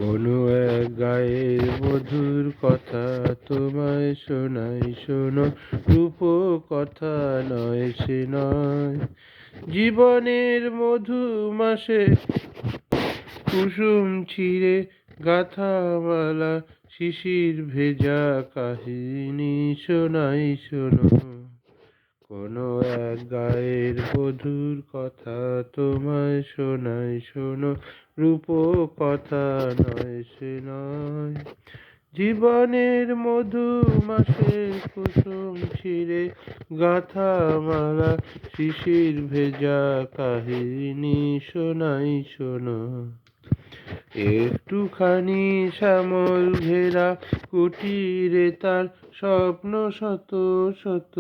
কোনো এক গায়ের মধুর কথা তোমায় শোনাই, শোনো। রূপ কথা নয়, সে নয়। জীবনের মধু মাসে কুসুম ছিঁড়ে গাথা মালা, শিশির ভেজা কাহিনী শোনাই, শোনো। কোনো এক গায়ের মধুর কথা তোমায় শোনাই, শোনো। রূপ কথা নয়, সে নয়। জীবনের মধু মাসে কুসুম ছিঁড়ে গাথা মালা, শিশির ভেজা কাহিনী শোনাই, শোনো। একটুখানি শ্যামল ঘেরা কুটিরে তার স্বপ্ন শত শত।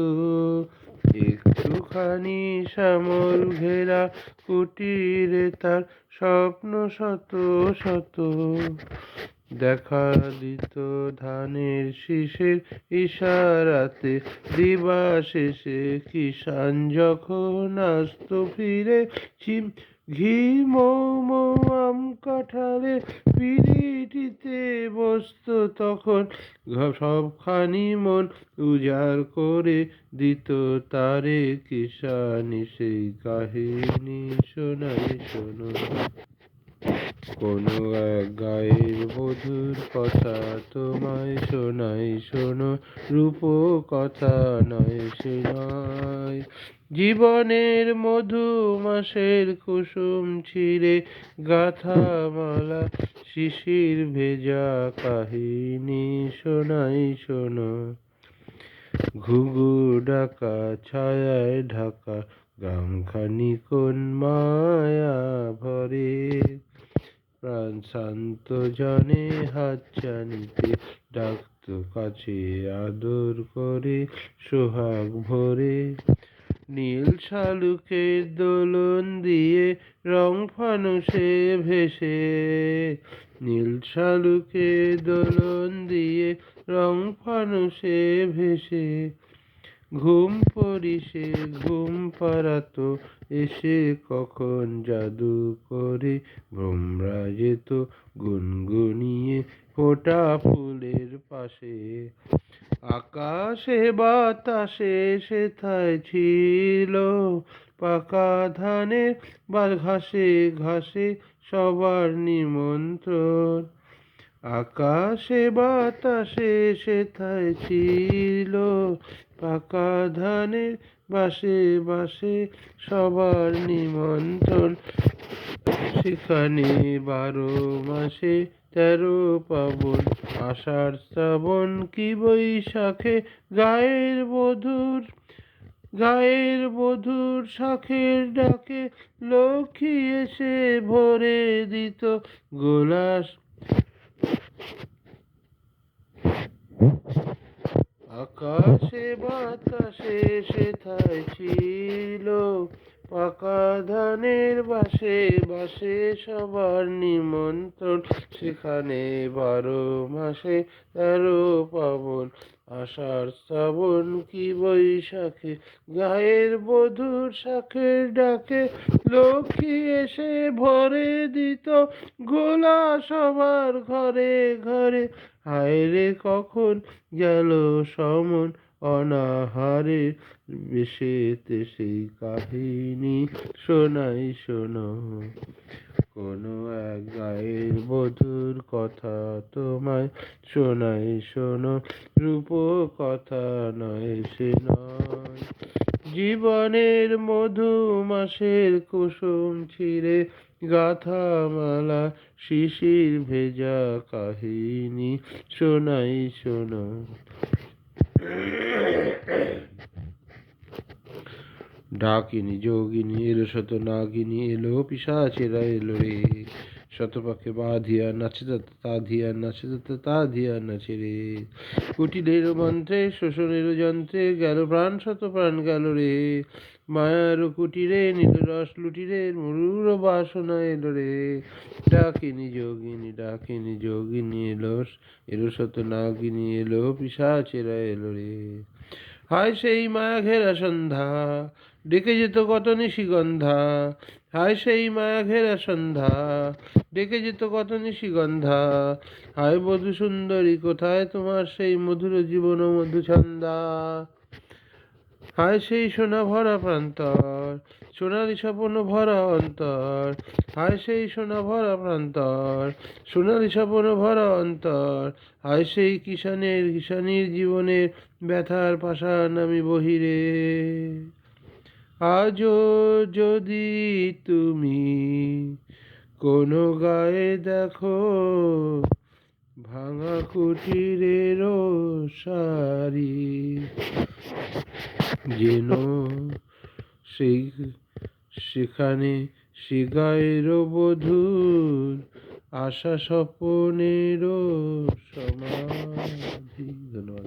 একটুখানি শ্যামল ঘেরা কুটিরে তার স্বপ্ন শত শত। দেখা দিত ধানের শীষের ইশারাতে, দিবা শেষে কিষান যখন আসত ফিরে। ঘি মৌ আম কাঁঠালে পিরিটিতে বসত তখন, সবখানি মন উজাড় করে দিত তারে কিষানি, সেই কাহিনী শোনাই, শোনো। কোনো এক গায়ের মধুর কথা তোমায় শোনাই, শোনো। রূপ কথা নয়, সে নয়। জীবনের মধু মাসের কুসুম ছিঁড়ে গাথা মালা, শিশির ভেজা কাহিনী শোনাই, শোনো। ঘুঘু ডাকা ছায়ায় ঢাকা গ্রামখানি কোন মায়া ভরে। প্রাণ শান্ত জনে হাত চানিতে ডাকত কাছে আদর করে সোহাগ ভরে। নীল শালুকের দোলন দিয়ে রং ফানুষে ভেসে, নীল শালুকের দোলন দিয়ে রং ফানুষে ভেসে। ঘুম পড়িসে ঘুম পাড়াতো এসে কখন জাদু করে, ভ্রমরা যেত গুনগুনিয়ে ফোটা ফুলের পাশে। আকাশে বাতাসে সেথায় ছিল পাকা ধানের ঘাসে ঘাসে সবার নিমন্ত্রণ। আকাশে বাতাসে সেথায় ছিল পাকা ধানের বাসে বাসে সবার নিমন্ত্রণ। সেখানে 12 মাসে 13 পার্বণ, আষাঢ় শ্রাবণ কি বৈশাখে গায়ের বধূর শাঁখের ডাকে লক্ষ্মী এসে ভরে দিত গোলাস। আকাশে বাতাসে সেথায় ছিল পাকা ধানের বাসে বাসে সবার নিমন্ত্রণ। সেখানে 12 মাসে 13 পার্বণ, আষাঢ় শ্রাবণ কি বৈশাখে গায়ের বধূর শাঁখের ডাকে লক্ষ্মী এসে ভরে দিত গোলা সবার ঘরে ঘরে। হায়রে কখন গেল সমন অনাহারে, বেশেতে সেই কাহিনী শোনাই, শোনো। কোনো এক গায়ের বধূর কথা তোমায় শোনাই, শোনো। রূপ কথা নয়, সে নয়। জীবনের মধু মাসের কুসুম ছিঁড়ে গাথা মালা, শিশির ভেজা কাহিনী শোনাই, শোনো। ডাকিনী যোগিনী এলো, শত নাগিনী এলো, পিশাচেরা এলো রে। শতপাকে বাঁধিয়া নাচে তা ধিয়া নাচে তা ধিয়া নাচে রে। কুটিলের মন্ত্রে শোষণের যন্ত্রে গেল প্রাণ, শত প্রাণ গেল রে। মায়ার কুটিরে নিল রস লুটিরে, মরুর বাসনা এলো রে। ডাকিনী যোগিনী এলো, শত নাগিনী এলো, পিশাচেরা এলো রে। হায় সেই মায়া ঘেরা সন্ধ্যা, ডেকে যেত কত নিশিগন্ধা। হায় সেই মায়া ঘেরা সন্ধ্যা, ডেকে যেত কত নিশিগন্ধা। হায় বধূ সুন্দরী কোথায় তোমার সেই মধুর জীবন ও মধুছন্দা। হায় সেই সোনা ভরা প্রান্তর, সোনালি স্বপ্ন ভরা অন্তর। হায় সেই সোনা ভরা প্রান্তর, সোনালি স্বপ্ন ভরা অন্তর। হায় সেই কিষাণীর জীবনের ব্যথার পাষাণ আমি বহিরে। আজও যদি তুমি কোনো গায়ে দেখো ভাঙা কুটিরের সারি, যেন সেই সেখানে সে গায়ের বধূর আশা স্বপনেরও সমাধি। ধন্যবাদ।